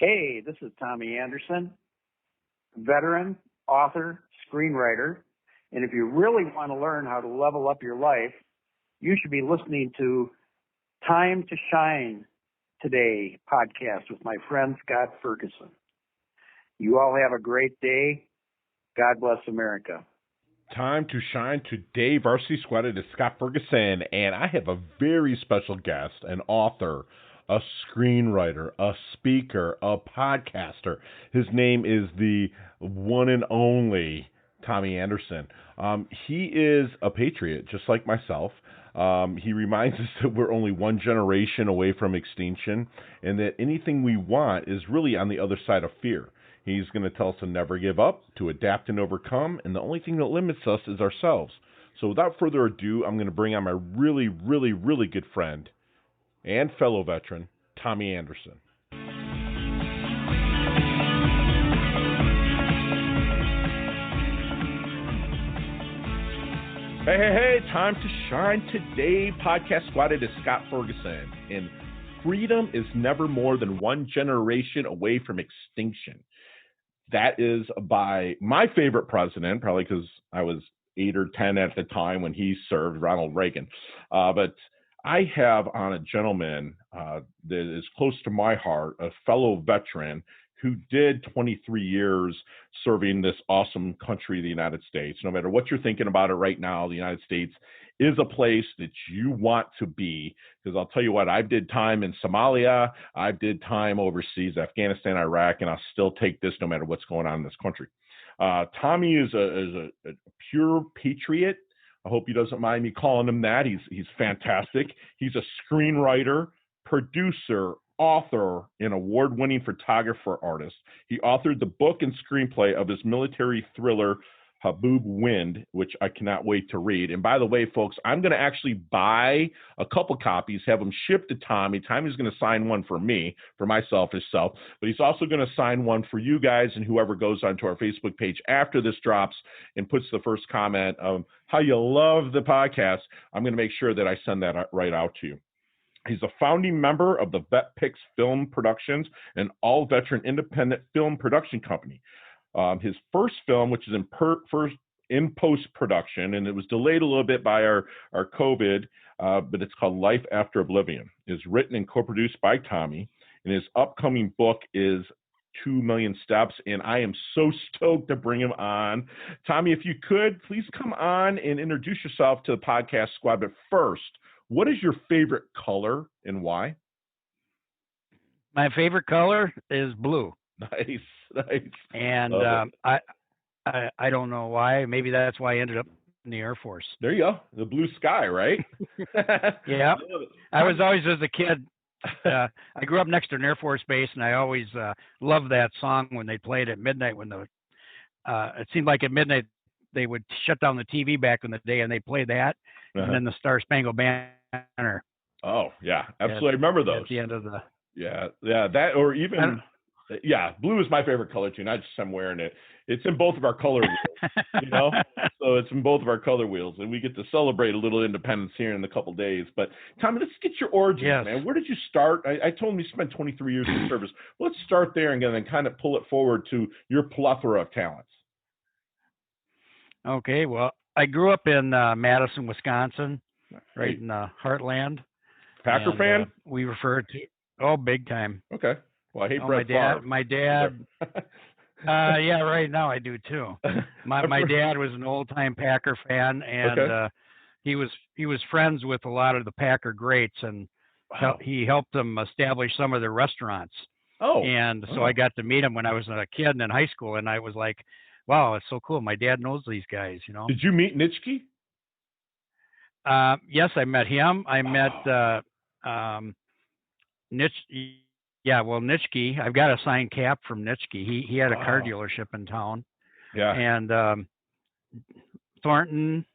Hey, this is Tommy Anderson, veteran, author, screenwriter. And if you really want to learn how to level up your life, you should be listening to Time to Shine Today podcast with my friend Scott Ferguson. You all have a great day. God bless America. Time to Shine Today, Varsity Squad. It is Scott Ferguson, and I have a very special guest, an author, a screenwriter, a speaker, a podcaster. His name is the one and only Tommy Anderson. He is a patriot, just like myself. He reminds us that we're only one generation away from extinction, and that anything we want is really on the other side of fear. He's going to tell us to never give up, to adapt and overcome, and the only thing that limits us is ourselves. So without further ado, I'm going to bring on my really, really, really good friend and fellow veteran, Tommy Anderson. Hey, Time to Shine Today, podcast squad. It is Scott Ferguson, and freedom is never more than one generation away from extinction. That is by my favorite president, probably because I was 8 or 10 at the time when he served, Ronald Reagan. But I have on a gentleman that is close to my heart, a fellow veteran who did 23 years serving this awesome country, the United States. No matter what you're thinking about it right now, the United States is a place that you want to be, because I'll tell you what, I did time in Somalia, I did time overseas, Afghanistan, Iraq, and I'll still take this no matter what's going on in this country. Tommy is a pure patriot. I hope he doesn't mind me calling him that. He's fantastic. He's a screenwriter, producer, author, and award-winning photographer artist. He authored the book and screenplay of his military thriller, Haboob Wind, which I cannot wait to read. And by the way, folks, I'm going to actually buy a couple copies, have them shipped to Tommy. Tommy's going to sign one for me, for my selfish self, but he's also going to sign one for you guys and whoever goes onto our Facebook page after this drops and puts the first comment of how you love the podcast. I'm going to make sure that I send that right out to you. He's a founding member of the Vet Picks Film Productions, an all-veteran independent film production company. His first film, which is in post-production, and it was delayed a little bit by our COVID, but it's called Life After Oblivion, is written and co-produced by Tommy, and his upcoming book is 2 Million Steps, and I am so stoked to bring him on. Tommy, if you could, please come on and introduce yourself to the podcast squad, but first, what is your favorite color and why? My favorite color is blue. Nice. And I don't know why. Maybe that's why I ended up in the Air Force. There you go. The blue sky, right? Yeah. I was always, as a kid, I grew up next to an Air Force base, and I always loved that song when they played at midnight. When it seemed like at midnight they would shut down the TV back in the day, and they played that, and then the Star Spangled Banner. Oh yeah, absolutely. I remember those. At the end of the. Yeah, that, or even. Yeah, blue is my favorite color too, not just I'm wearing it. It's in both of our color wheels, So it's in both of our color wheels, and we get to celebrate a little independence here in a couple days. But Tommy, let's get your origins, man. Where did you start? I told him you spent 23 years in service. Let's start there and then kind of pull it forward to your plethora of talents. Okay, well, I grew up in Madison, Wisconsin, right in the heartland. Packer fan? We refer to big time. Okay. Well, I hate Brett Favre. My dad. Yeah, right now I do too. My dad was an old time Packer fan, and he was friends with a lot of the Packer greats, and he helped them establish some of their restaurants. So I got to meet him when I was a kid and in high school, and I was like, wow, it's so cool. My dad knows these guys, Did you meet Nitschke? Yes, I met him. I met Nitschke. Yeah, well, Nitschke, I've got a signed cap from Nitschke. He had a car dealership in town. Yeah. And Thornton,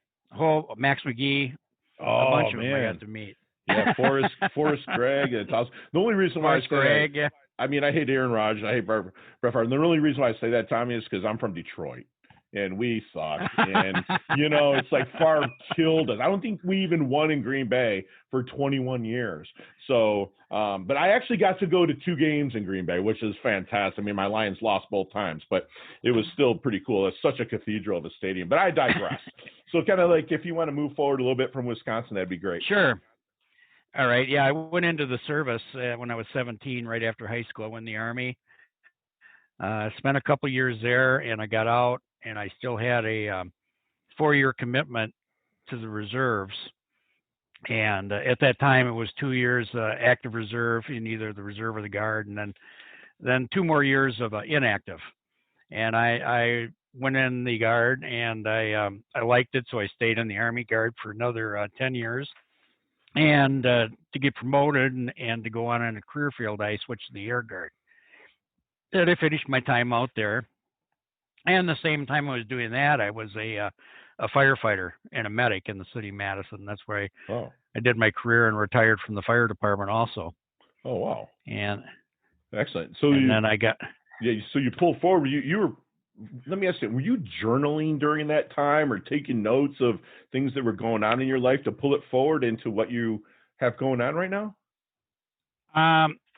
Max McGee, a bunch of them I got to meet. Yeah, Forrest Gregg. The only reason why Forrest Gregg, yeah. I mean, I hate Aaron Rodgers. I hate Brett Favre. And the only reason why I say that, Tommy, is because I'm from Detroit. and we sucked. And, you know, it's like Favre killed us. I don't think we even won in Green Bay for 21 years. So, but I actually got to go to 2 games in Green Bay, which is fantastic. I mean, my Lions lost both times, but it was still pretty cool. It's such a cathedral of a stadium. But I digress. So kind of like if you want to move forward a little bit from Wisconsin, that'd be great. Sure. All right. Yeah, I went into the service when I was 17, right after high school. I went in the Army. Spent a couple years there, and I got out, and I still had a 4-year commitment to the reserves. And at that time, it was 2 years active reserve in either the reserve or the guard, and then 2 more years of inactive. And I went in the guard, and I liked it, so I stayed in the Army Guard for another 10 years. And to get promoted and to go on in a career field, I switched to the Air Guard. And I finished my time out there. And the same time I was doing that, I was a firefighter and a medic in the city of Madison. That's where I did my career and retired from the fire department also. Oh, wow. And excellent. So then I got... Yeah, so you pulled forward. You were... Let me ask you, were you journaling during that time or taking notes of things that were going on in your life to pull it forward into what you have going on right now?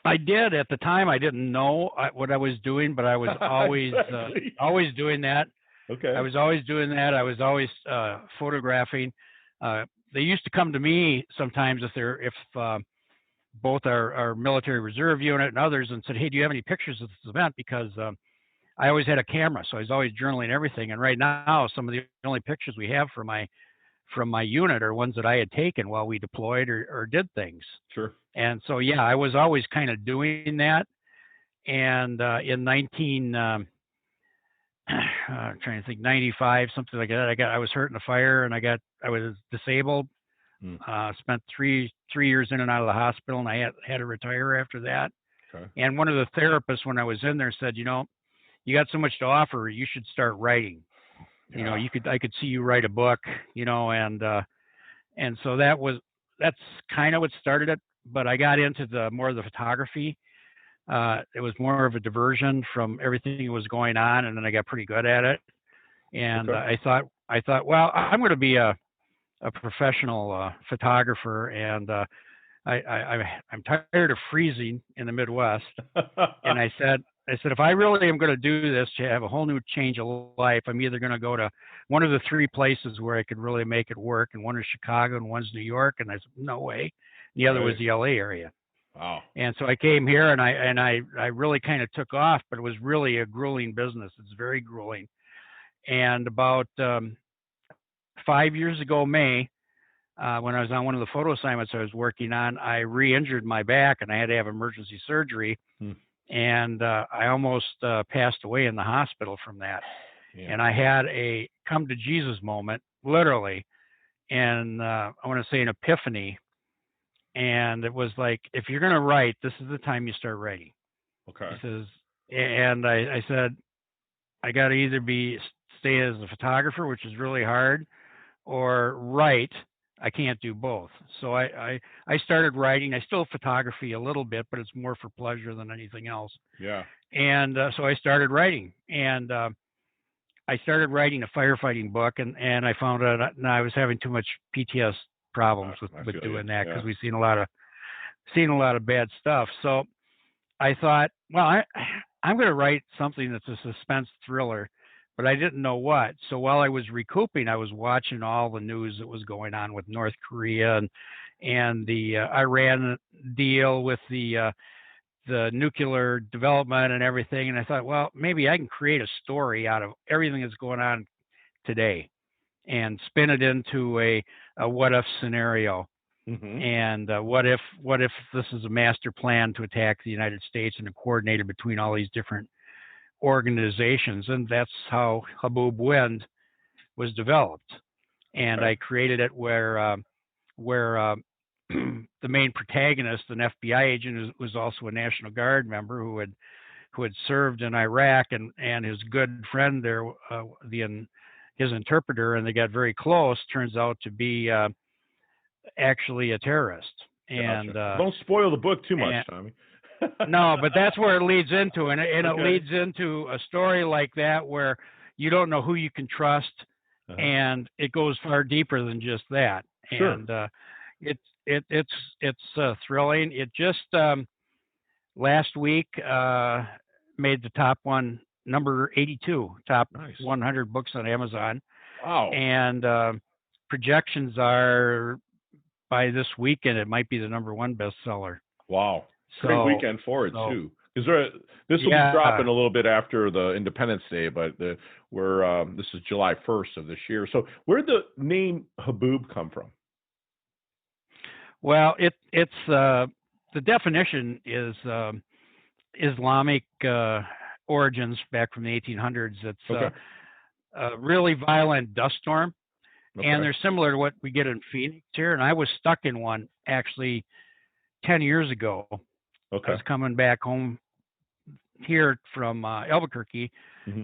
I did. At the time, I didn't know what I was doing, but I was always always doing that. Okay. I was always doing that. I was always photographing. They used to come to me sometimes if both our military reserve unit and others and said, "Hey, do you have any pictures of this event?" Because I always had a camera, so I was always journaling everything. And right now, some of the only pictures we have from my unit are ones that I had taken while we deployed or did things. Sure. And so, yeah, I was always kind of doing that. And in 95, something like that, I was hurt in a fire, and I was disabled. Spent three years in and out of the hospital, and I had to retire after that. Okay. And one of the therapists, when I was in there, said, "You know, you got so much to offer. You should start writing. Yeah. You know, I could see you write a book. You know." And so that's kind of what started it. But I got into more of the photography. It was more of a diversion from everything that was going on, and then I got pretty good at it. And I thought, well, I'm going to be a professional photographer, and I'm tired of freezing in the Midwest. And I said, if I really am going to do this to have a whole new change of life, I'm either going to go to one of the 3 places where I could really make it work, and one is Chicago and one's New York. And I said, no way. The other was the LA area. Wow. And so I came here, and I really kind of took off, but it was really a grueling business. It's very grueling. And about 5 years ago, May, when I was on one of the photo assignments I was working on, I re-injured my back, and I had to have emergency surgery. And I almost passed away in the hospital from that. Yeah. And I had a come to Jesus moment, literally, and I want to say an epiphany. And it was like, if you're going to write, this is the time you start writing. Okay. I said, I got to either stay as a photographer, which is really hard, or write. I can't do both. So I started writing. I still photography a little bit, but it's more for pleasure than anything else. Yeah. And so I started writing, and I started writing a firefighting book, and I found out I was having too much PTSD problems with doing that, because we've seen a lot of bad stuff. So I thought, well, I'm going to write something that's a suspense thriller, but I didn't know what. So while I was recouping, I was watching all the news that was going on with North Korea and the Iran deal with the nuclear development and everything. And I thought, well, maybe I can create a story out of everything that's going on today and spin it into a what if scenario. Mm-hmm. And what if this is a master plan to attack the United States, and coordinated between all these different organizations. And that's how Haboob Wind was developed. And I created it where the main protagonist, an FBI agent, was also a National Guard member who had served in Iraq, and his good friend there, his interpreter, and they got very close, turns out to be actually a terrorist. And don't spoil the book too much, Tommy. No, but that's where it leads into, and it leads into a story like that where you don't know who you can trust, Uh-huh. and it goes far deeper than just that. Sure. And it's thrilling. It just last week made the top one, number 82, top Nice. 100 books on Amazon. Wow. And projections are by this weekend it might be the number one bestseller. Wow. So, great weekend for it too. Because this will be dropping a little bit after the Independence Day, but this is July 1st of this year. So where did the name Haboob come from? Well, it's the definition is Islamic origins back from the 1800s. It's a really violent dust storm, and they're similar to what we get in Phoenix here. And I was stuck in one actually 10 years ago. I was coming back home here from Albuquerque,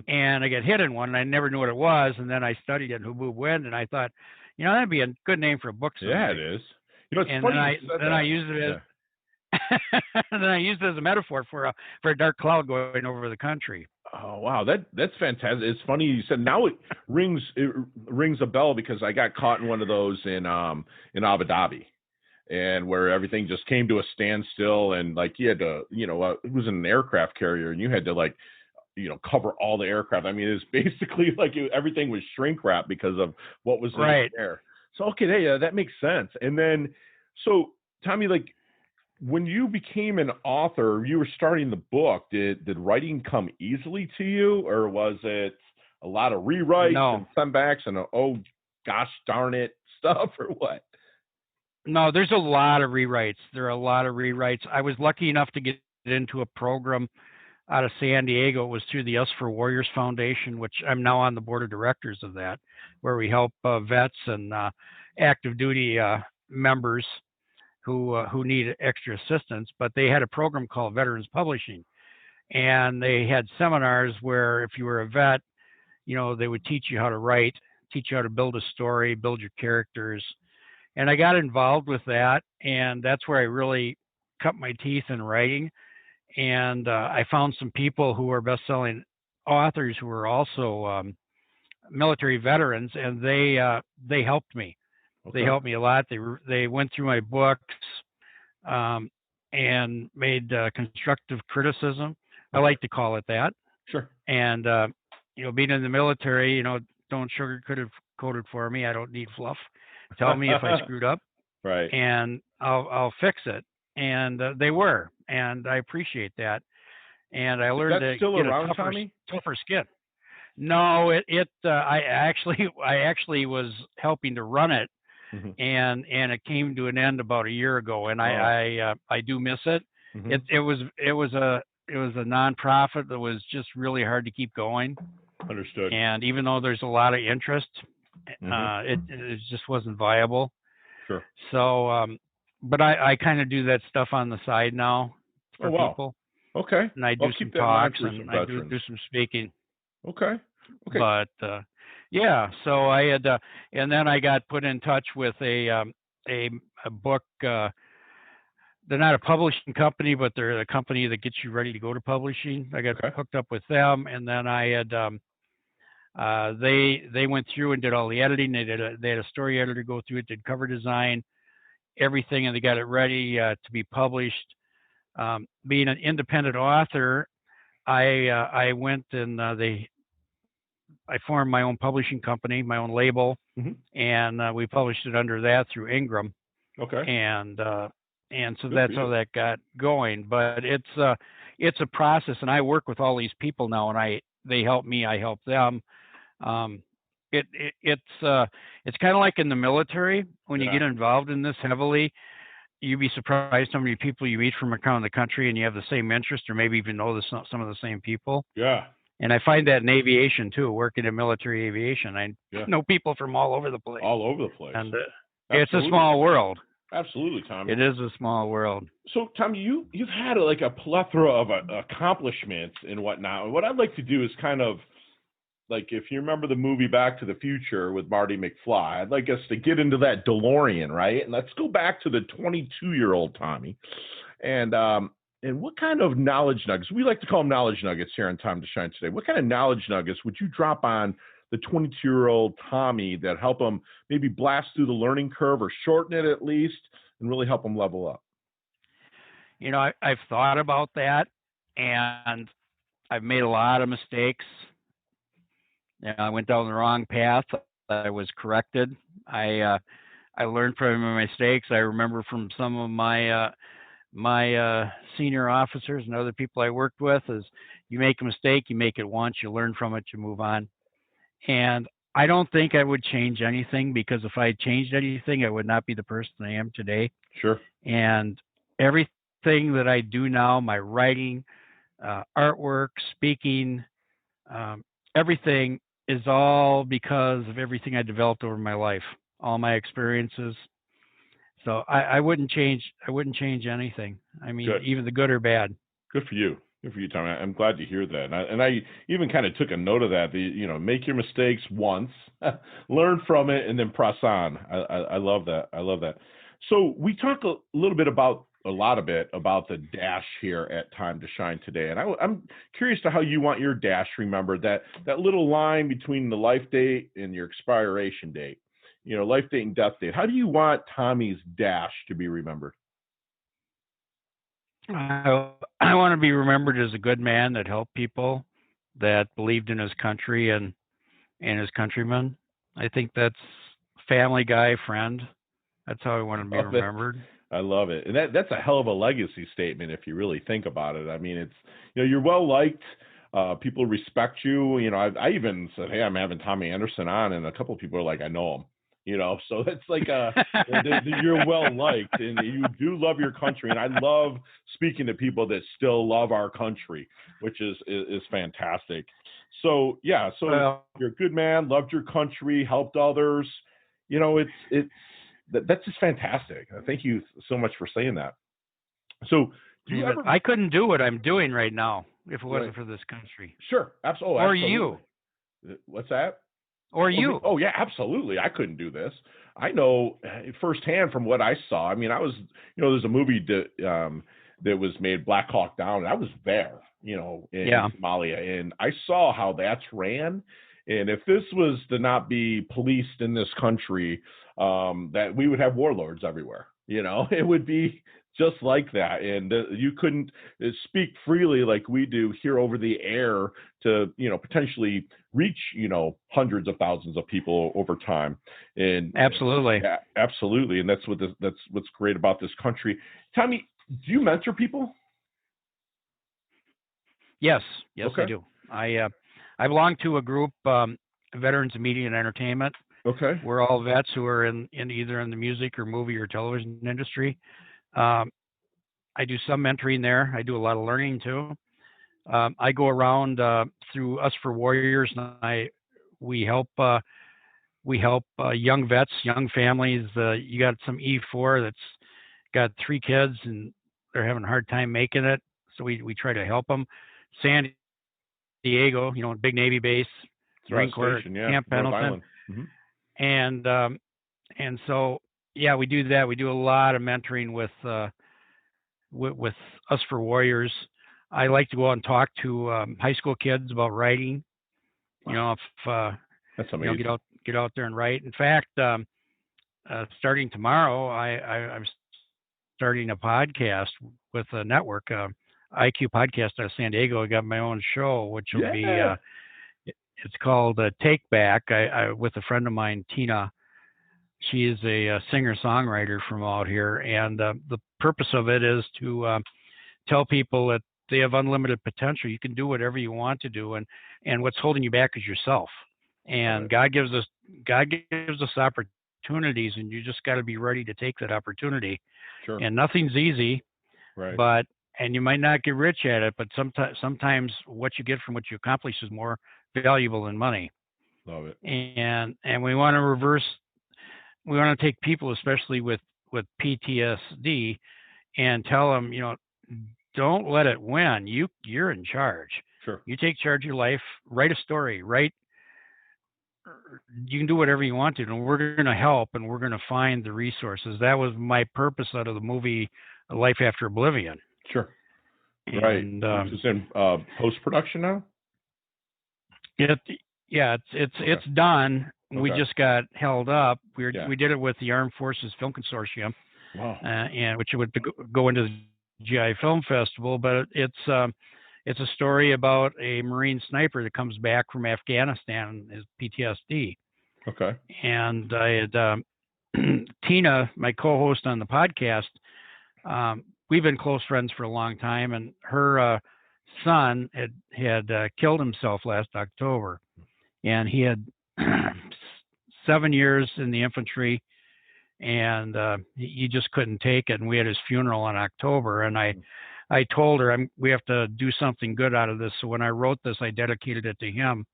and I got hit in one, and I never knew what it was. And then I studied it in Haboob Wind, and I thought, that'd be a good name for a book someday. Yeah, it is. It's and funny then I used it as and then I used it as a metaphor for a dark cloud going over the country. Oh wow, that's fantastic. It's funny you said. Now it rings a bell because I got caught in one of those in Abu Dhabi, and where everything just came to a standstill, and like you had to, it was an aircraft carrier, and you had to cover all the aircraft. I mean, it's basically like everything was shrink wrap because of what was in the air. So okay, that makes sense. And then, so Tommy, when you became an author, you were starting the book. Did writing come easily to you, or was it a lot of rewrites and sendbacks and oh gosh darn it stuff, or what? No, there's a lot of rewrites. There are a lot of rewrites. I was lucky enough to get into a program out of San Diego. It was through the Us for Warriors Foundation, which I'm now on the board of directors of that, where we help vets and active duty members who need extra assistance. But they had a program called Veterans Publishing, and they had seminars where if you were a vet, they would teach you how to write, teach you how to build a story, build your characters. And I got involved with that, and that's where I really cut my teeth in writing. And I found some people who are best-selling authors who were also military veterans, and they helped me. They helped me a lot. They went through my books and made constructive criticism. I like to call it that. Sure. And being in the military, don't sugarcoat it for me. I don't need fluff. Tell me if I screwed up, right? And I'll fix it. And they were, and I appreciate that. And I learned to still get around, a tougher skin. No, I actually was helping to run it, and it came to an end about a year ago, and I do miss it. It was a nonprofit that was just really hard to keep going. Understood. And even though there's a lot of interest, it just wasn't viable. Sure. So, but I kind of do that stuff on the side now for people. Okay. And I do some talks and I do some speaking. Okay. But so I had, and then I got put in touch with a book. They're not a publishing company, but they're a company that gets you ready to go to publishing. I got hooked up with them, and then I had they went through and did all the editing. They had a story editor go through it, did cover design, everything, and they got it ready to be published. Being an independent author, I went and I formed my own publishing company, my own label, and we published it under that through Ingram. Okay. And so that's how that got going. But it's a process, and I work with all these people now, and they help me, I help them. It's kind of like in the military when you get involved in this heavily. You'd be surprised how many people you meet from around the country, and you have the same interest, or maybe even know some of the same people. Yeah. And I find that in aviation too, working in military aviation. I know people from all over the place. All over the place. And it's a small world. Absolutely, Tommy. It is a small world. So, Tommy, you've had a plethora of accomplishments and whatnot. And what I'd like to do is kind of, if you remember the movie Back to the Future with Marty McFly, I'd like us to get into that DeLorean, right? And let's go back to the 22-year-old Tommy. And And what kind of knowledge nuggets, we like to call them knowledge nuggets here on Time to Shine today. What kind of knowledge nuggets would you drop on the 22-year-old Tommy that help him maybe blast through the learning curve or shorten it at least and really help him level up? I've thought about that, and I've made a lot of mistakes. I went down the wrong path. I was corrected. I learned from my mistakes. I remember from some of my senior officers and other people I worked with is you make a mistake, you make it once, you learn from it, you move on. And I don't think I would change anything, because if I changed anything, I would not be the person I am today. Sure. And everything that I do now, my writing, artwork, speaking, everything is all because of everything I developed over my life, all my experiences. So I wouldn't change. I wouldn't change anything. I mean, Good. Even the good or bad. Good for you. Good for you, Tommy. I'm glad to hear that. And I even kind of took a note of that. Make your mistakes once, learn from it, and then press on. I love that. I love that. So we talk a lot about the dash here at Time to Shine today. And I'm curious to how you want your dash remembered, that little line between the life date and your expiration date, life date and death date. How do you want Tommy's dash to be remembered? I want to be remembered as a good man that helped people, that believed in his country and his countrymen. I think that's family guy, friend. That's how I want to be remembered. I love it. And that's a hell of a legacy statement if you really think about it. I mean, it's, you're well liked. People respect you. I even said, hey, I'm having Tommy Anderson on, and a couple of people are like, I know him. So it's like you're well liked, and you do love your country. And I love speaking to people that still love our country, which is fantastic. So yeah, you're a good man, loved your country, helped others. That's just fantastic. Thank you so much for saying that. So I couldn't do what I'm doing right now if it wasn't for this country. Sure, absolutely. Or absolutely. you. What's that? Or you. Oh yeah, absolutely. I couldn't do this. I know firsthand from what I saw. I mean, I was, there's a movie that was made, Black Hawk Down, and I was there, in Somalia, and I saw how that's ran. And if this was to not be policed in this country, that we would have warlords everywhere. It would be just like that. And you couldn't speak freely like we do here over the air to, potentially reach, hundreds of thousands of people over time. And absolutely. Absolutely. And that's what's great about this country. Tommy, do you mentor people? Yes, okay. I do. I belong to a group, Veterans of Media and Entertainment. Okay. We're all vets who are in either in the music or movie or television industry. I do some mentoring there. I do a lot of learning too. I go around through Us for Warriors, and we help young vets, young families. You got some E4 that's got 3 kids and they're having a hard time making it, so we try to help them. San Diego, big Navy base, Marine Corps, Camp Pendleton. Mm-hmm. And so we do that. We do a lot of mentoring with Us for Warriors. I like to go out and talk to high school kids about writing. Wow. That's amazing. Get out there and write. In fact, starting tomorrow, I'm starting a podcast with a network, IQ Podcast out of San Diego. I got my own show, which will be it's called Take Back. I with a friend of mine, Tina. She is a singer-songwriter from out here, and the purpose of it is to tell people that they have unlimited potential. You can do whatever you want to do, and what's holding you back is yourself. And God gives us opportunities, and you just got to be ready to take that opportunity. Sure. And nothing's easy, right? And you might not get rich at it, but sometimes what you get from what you accomplish is more valuable than money. Love it. And we want to reverse. We want to take people, especially with PTSD, and tell them, don't let it win. You're in charge. Sure. You take charge of your life. Write a story. You can do whatever you want to, and we're going to help, and we're going to find the resources. That was my purpose out of the movie Life After Oblivion. Sure. And It's in post-production now? It's done. Okay. We just got held up. We did it with the Armed Forces Film Consortium, and which would go into the GI Film Festival. But it's a story about a Marine sniper that comes back from Afghanistan, his PTSD. Okay. And I had Tina, my co-host on the podcast. We've been close friends for a long time, and her son had killed himself last October, and he had 7 years in the infantry, and he just couldn't take it. And we had his funeral in October, and I told her we have to do something good out of this. So when I wrote this, I dedicated it to him.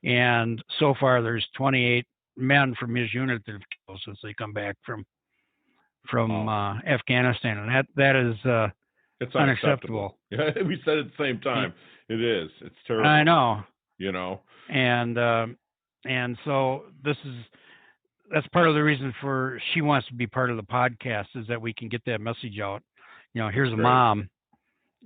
And so far, there's 28 men from his unit that have killed since they come back from Afghanistan, and that is it's unacceptable. Yeah, we said it at the same time. It is. It's terrible. I know. And so that's part of the reason for she wants to be part of the podcast, is that we can get that message out. Here's a mom,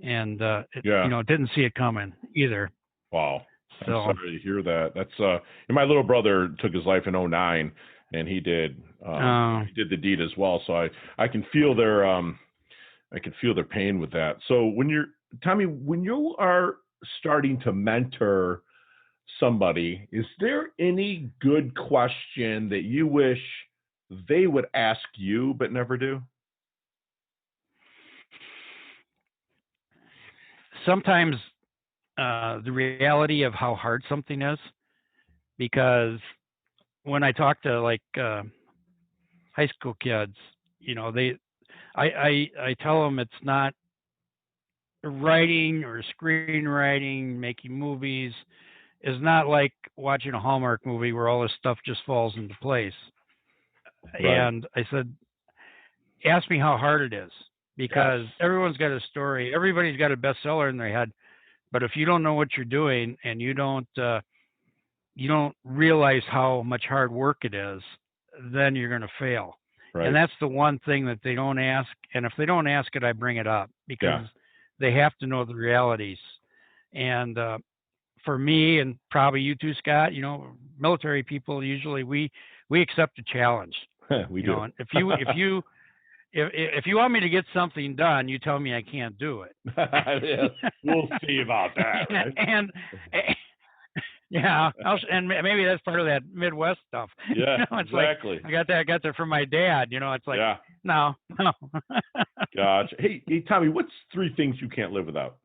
and didn't see it coming either. Wow. So, I'm sorry to hear that. That's and my little brother took his life in 2009, and he did the deed as well. So I can feel their pain with that. So Tommy, when you are starting to mentor somebody, is there any good question that you wish they would ask you but never do? Sometimes the reality of how hard something is, because when I talk to high school kids, I tell them it's not writing or screenwriting, making movies is not like watching a Hallmark movie where all this stuff just falls into place. Right. And I said, ask me how hard it is, because everyone's got a story. Everybody's got a bestseller in their head. But if you don't know what you're doing and you don't realize how much hard work it is, then you're going to fail. Right. And that's the one thing that they don't ask. And if they don't ask it, I bring it up, because they have to know the realities. And for me, and probably you too, Scott, military people, usually we accept a challenge. We do. And if you want me to get something done, you tell me I can't do it. We'll see about that. Right? And maybe that's part of that Midwest stuff. Yeah, it's exactly. Like, I got that from my dad. It's like, no. Gotcha. Hey, Tommy, what's 3 things you can't live without?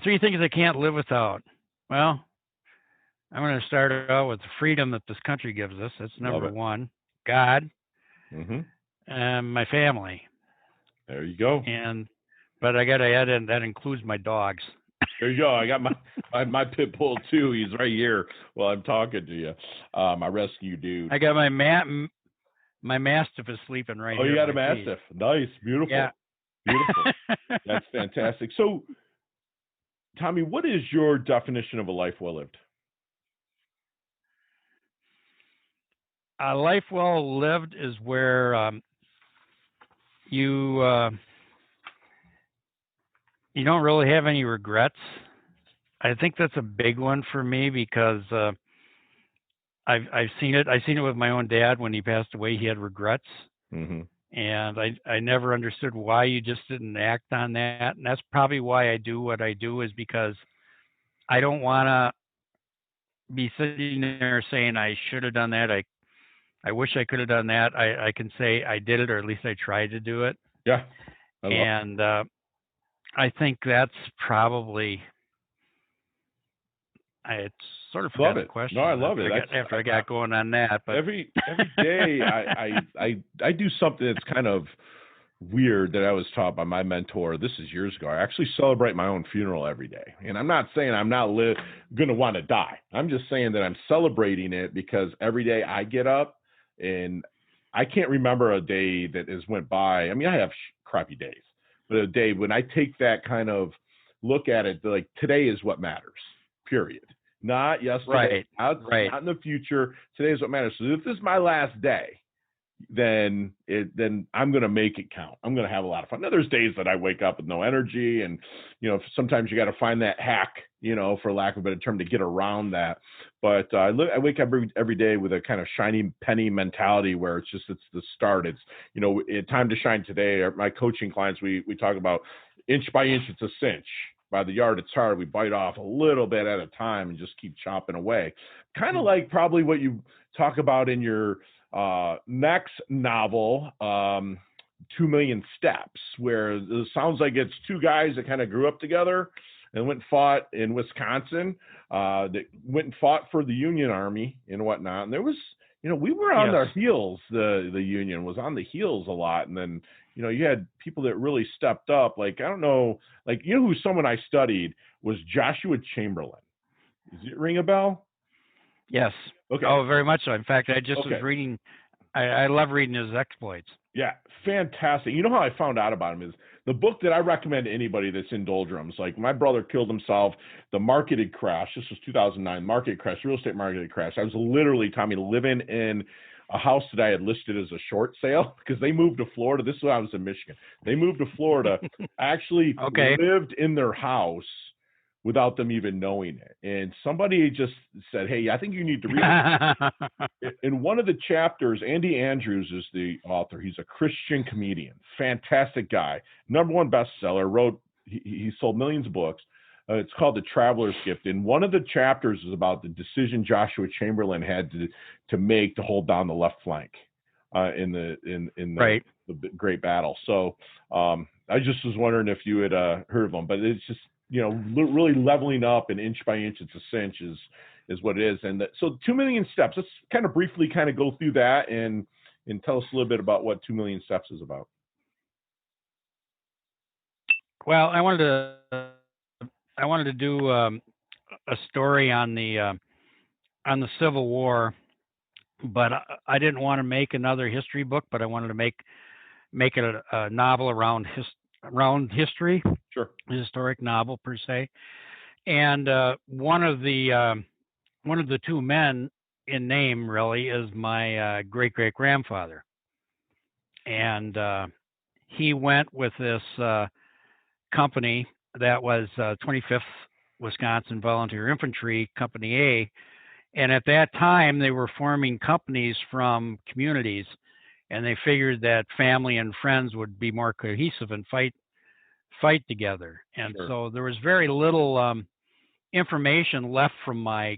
3 things I can't live without. Well, I'm going to start out with the freedom that this country gives us. That's number 1. God. Mm-hmm. My family. There you go. But I got to add in, that includes my dogs. There you go. I got my pit bull too. He's right here while I'm talking to you. My rescue dude. I got my mastiff is sleeping right here. Oh, you got a mastiff. Nice. Beautiful. Yeah. Beautiful. That's fantastic. So, Tommy, what is your definition of a life well lived? A life well lived is where you don't really have any regrets. I think that's a big one for me, because I've seen it. I've seen it with my own dad. When he passed away, he had regrets. Mm-hmm. And I never understood why you just didn't act on that. And that's probably why I do what I do, is because I don't want to be sitting there saying I should have done that. I wish I could have done that. I can say I did it, or at least I tried to do it. Yeah. I think that's probably. I sort of forgot the question. No, I love it. After I got going on that, but every day I do something that's kind of weird that I was taught by my mentor. This is years ago. I actually celebrate my own funeral every day, and I'm not saying I'm not going to want to die. I'm just saying that I'm celebrating it, because every day I get up, and I can't remember a day that has went by. I mean, I have crappy days, but a day when I take that kind of look at it, like, today is what matters. Period. Not yesterday, right. Not in the future. Today is what matters. So if this is my last day, then I'm going to make it count. I'm going to have a lot of fun. Now, there's days that I wake up with no energy, and sometimes you got to find that hack, for lack of a better term, to get around that. But I wake up every day with a kind of shiny penny mentality, where it's the start. It's time to shine today. My coaching clients, we talk about inch by inch, it's a cinch. By the yard, it's hard. We bite off a little bit at a time and just keep chopping away. Kind of like probably what you talk about in your next novel, 2 Million Steps, where it sounds like it's two guys that kind of grew up together and went and fought in Wisconsin, that went and fought for the Union Army and whatnot. And there was, we were on our heels. The Union was on the heels a lot. And then, you had people that really stepped up. Like, I don't know, who someone I studied was Joshua Chamberlain. Does it ring a bell? Yes. Okay. Oh, very much so. In fact, I just was reading. I love reading his exploits. Yeah, fantastic. You know how I found out about him is the book that I recommend to anybody that's in doldrums. Like, my brother killed himself. The market had crashed. This was 2009. Market crash. Real estate market had crashed. I was literally, Tommy, living in a house that I had listed as a short sale because they moved to Florida. This is when I was in Michigan. They moved to Florida. I actually lived in their house without them even knowing it. And somebody just said, hey, I think you need to read it. In one of the chapters, Andy Andrews is the author. He's a Christian comedian, fantastic guy, #1 bestseller, he sold millions of books. It's called The Traveler's Gift. And one of the chapters is about the decision Joshua Chamberlain had to make to hold down the left flank in the Great Battle. So I just was wondering if you had heard of him, but it's just, really leveling up, and inch by inch, it's a cinch is what it is. And so 2 Million Steps, let's kind of briefly kind of go through that and tell us a little bit about what 2 Million Steps is about. Well, I wanted to do a story on the Civil War, but I didn't want to make another history book, but I wanted to make it a novel around history. Sure. A historic novel per se. And one of the two men in name really is my great grandfather, and he went with this company that was 25th Wisconsin Volunteer Infantry, Company A, and at that time they were forming companies from communities, and they figured that family and friends would be more cohesive and fight together. And so there was very little information left from my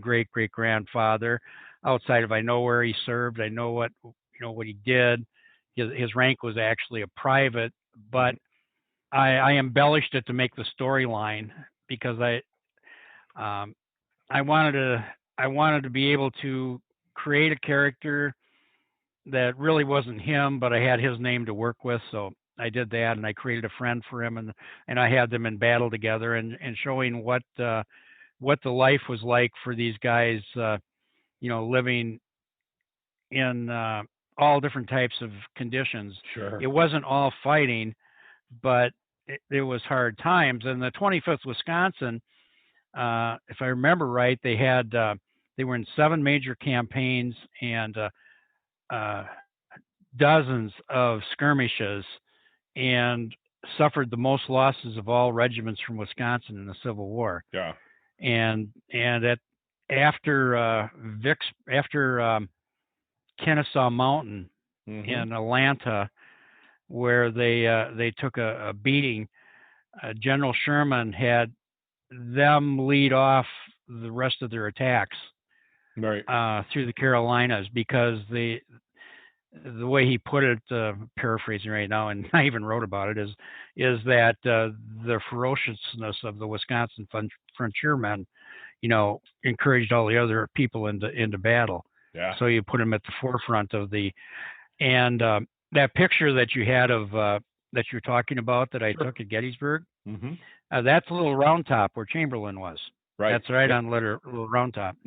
great grandfather outside of I know where he served, I know what he did. His rank was actually a private, but I embellished it to make the storyline because I wanted to be able to create a character that really wasn't him, but I had his name to work with. So I did that, and I created a friend for him, and I had them in battle together, and showing what the life was like for these guys, living in all different types of conditions. Sure. It wasn't all fighting, but it was hard times. And the 25th Wisconsin, if I remember right, they were in 7 major campaigns and dozens of skirmishes, and suffered the most losses of all regiments from Wisconsin in the Civil War. Yeah. And after Kennesaw Mountain in Atlanta, where they took a beating, General Sherman had them lead off the rest of their attacks through the Carolinas, because the way he put it, paraphrasing right now, and I even wrote about it, is that the ferociousness of the Wisconsin frontiermen, encouraged all the other people into battle. Yeah. So you put him at the forefront of and that picture that you had of that you're talking about that I took at Gettysburg, that's a little round top where Chamberlain was. Right. That's right on little round top.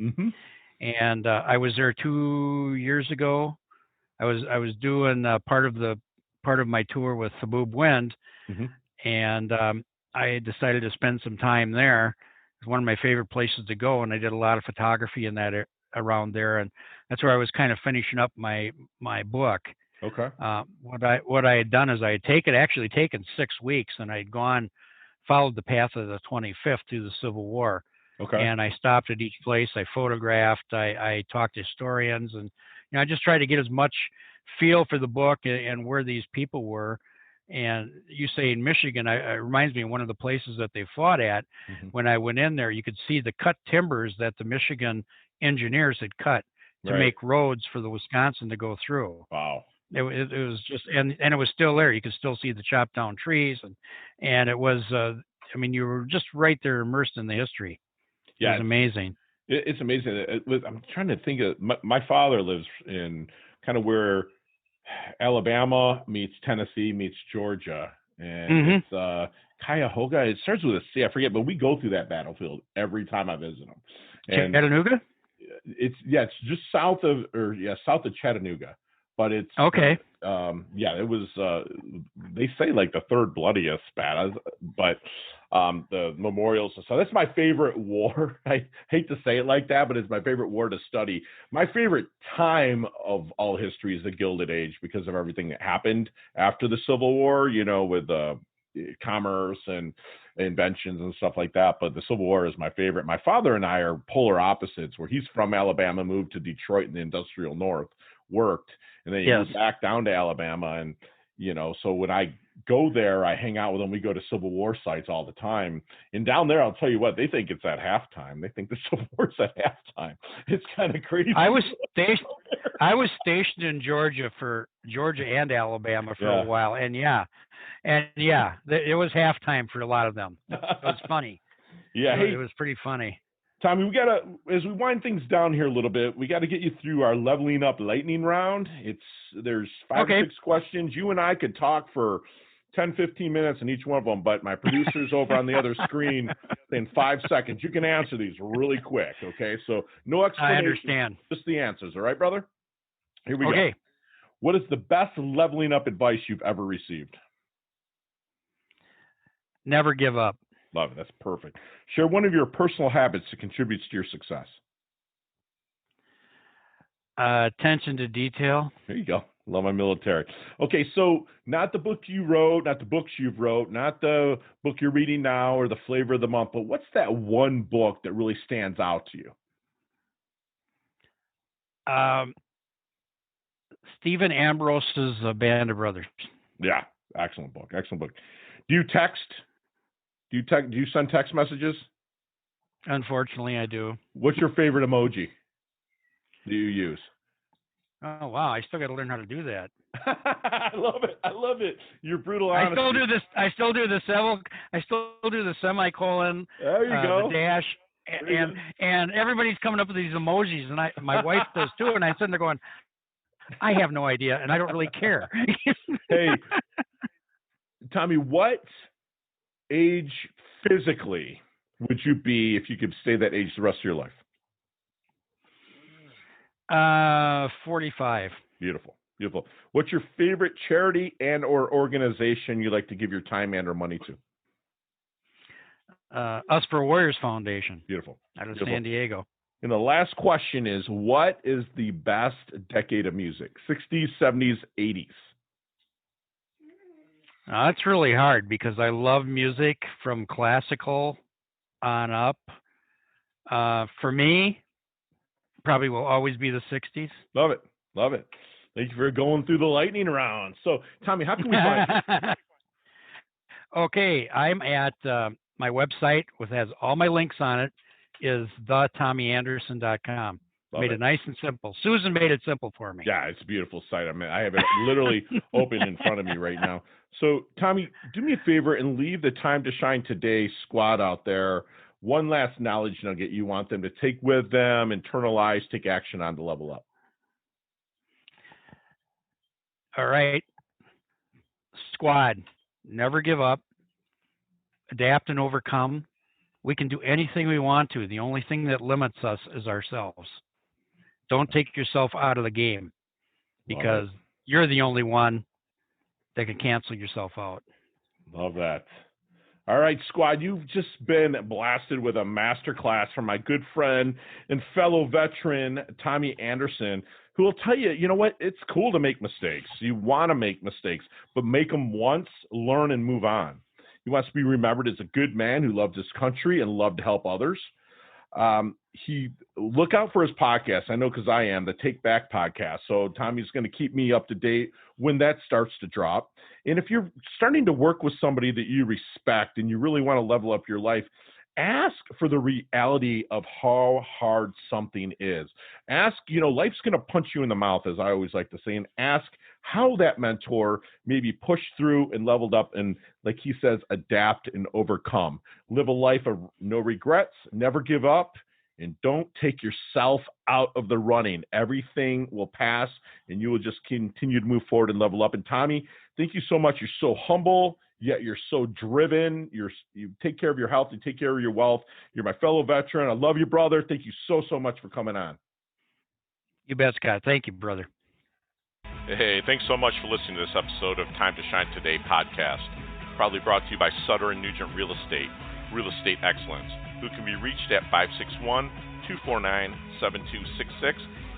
And I was there 2 years ago. I was doing part of my tour with Haboob Wind, and I decided to spend some time there. It's one of my favorite places to go, and I did a lot of photography in that around there, and that's where I was kind of finishing up my book. Okay. What I had done is I had actually taken 6 weeks, and I'd followed the path of the 25th through the Civil War. Okay. And I stopped at each place. I photographed. I talked to historians, and I just tried to get as much feel for the book and where these people were. And you say in Michigan, it reminds me of one of the places that they fought at. Mm-hmm. When I went in there, you could see the cut timbers that the Michigan engineers had cut to make roads for the Wisconsin to go through. Wow. It was just, and it was still there. You could still see the chopped down trees, and it was, you were just right there immersed in the history. Yeah, it was amazing. It's amazing. I'm trying to think of, my father lives in kind of where Alabama meets Tennessee meets Georgia, and it's Cuyahoga. It starts with a C, I forget, but we go through that battlefield every time I visit them. And Chattanooga? It's just south of Chattanooga. But it's okay. It was. They say like the third bloodiest battle, but the memorials. So that's my favorite war. I hate to say it like that, but it's my favorite war to study. My favorite time of all history is the Gilded Age because of everything that happened after the Civil War. With commerce and inventions and stuff like that. But the Civil War is my favorite. My father and I are polar opposites. Where he's from Alabama, moved to Detroit in the industrial north, worked. And then he moved back down to Alabama. And, so when I go there, I hang out with them. We go to Civil War sites all the time. And down there, I'll tell you what, they think it's at halftime. They think the Civil War's at halftime. It's kind of crazy. I was stationed in Georgia and Alabama for a while. And it was halftime for a lot of them. It was funny. Yeah. It was pretty funny. Tommy, as we wind things down here a little bit, we got to get you through our leveling up lightning round. There's 5 or 6 questions. You and I could talk for 10, 15 minutes in each one of them, but my producer's over on the other screen in 5 seconds. You can answer these really quick, okay? So no explanation. I understand. Just the answers, all right, brother? Here we go. Okay. What is the best leveling up advice you've ever received? Never give up. Love it. That's perfect. Share one of your personal habits that contributes to your success. Attention to detail. There you go. Love my military. Okay, so not the book you wrote, not the books you've wrote, not the book you're reading now or the flavor of the month, but what's that one book that really stands out to you? Stephen Ambrose's Band of Brothers. Yeah, excellent book. Excellent book. Do you text? Do you send text messages? Unfortunately, I do. What's your favorite emoji do you use? Oh wow, I still got to learn how to do that. I love it. You're brutal honesty. I still do the semicolon. There you go. The dash, and everybody's coming up with these emojis, and my wife does too. And I'm sitting there going, I have no idea, and I don't really care. Hey, Tommy, what age physically would you be if you could stay that age the rest of your life? 45. Beautiful. What's your favorite charity and or organization you like to give your time and or money to? Us for Warriors Foundation. Beautiful. Out of San Diego. And the last question is, what is the best decade of music? 60s, 70s, 80s? That's really hard because I love music from classical on up. For me, probably will always be the 60s. Love it. Thank you for going through the lightning round. So, Tommy, how can we find you? Okay, I'm at my website, which has all my links on it, is thetommyanderson.com. Made it nice and simple. Susan made it simple for me. Yeah, it's a beautiful site. I have it literally open in front of me right now. So, Tommy, do me a favor and leave the Time to Shine Today squad out there one last knowledge nugget you want them to take with them, internalize, take action on to level up. All right. Squad, never give up. Adapt and overcome. We can do anything we want to. The only thing that limits us is ourselves. Don't take yourself out of the game because you're the only one that can cancel yourself out. Love that. All right, squad, you've just been blasted with a masterclass from my good friend and fellow veteran, Tommy Anderson, who will tell you, you know what, it's cool to make mistakes. You want to make mistakes, but make them once, learn, and move on. He wants to be remembered as a good man who loved his country and loved to help others. Look out for his podcast. I know because I am, the Take Back podcast. So Tommy's going to keep me up to date when that starts to drop. And if you're starting to work with somebody that you respect and you really want to level up your life, ask for the reality of how hard something is. Ask, life's going to punch you in the mouth, as I always like to say, and ask how that mentor maybe pushed through and leveled up and, like he says, adapt and overcome. Live a life of no regrets, never give up, and don't take yourself out of the running. Everything will pass, and you will just continue to move forward and level up. And Tommy, thank you so much. You're so humble, yet you're so driven. You take care of your health. You take care of your wealth. You're my fellow veteran. I love you, brother. Thank you so, so much for coming on. You bet, Scott. Thank you, brother. Hey, thanks so much for listening to this episode of Time to Shine Today podcast. Proudly brought to you by Sutter & Nugent Real Estate Excellence, who can be reached at 561-249-7266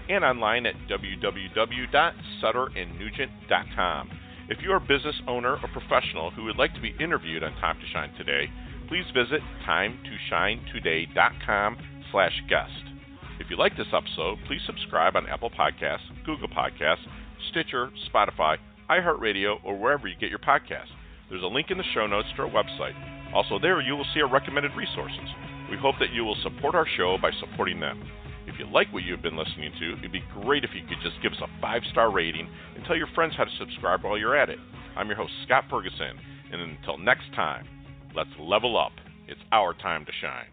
and online at www.sutterandnugent.com. If you are a business owner or professional who would like to be interviewed on Time to Shine Today, please visit timetoshinetoday.com/guest. If you like this episode, please subscribe on Apple Podcasts, Google Podcasts, Stitcher, Spotify, iHeartRadio, or wherever you get your podcasts. There's a link in the show notes to our website. Also there, you will see our recommended resources. We hope that you will support our show by supporting them. If you like what you've been listening to, it'd be great if you could just give us a 5-star rating and tell your friends how to subscribe while you're at it. I'm your host, Scott Ferguson, and until next time, let's level up. It's our time to shine.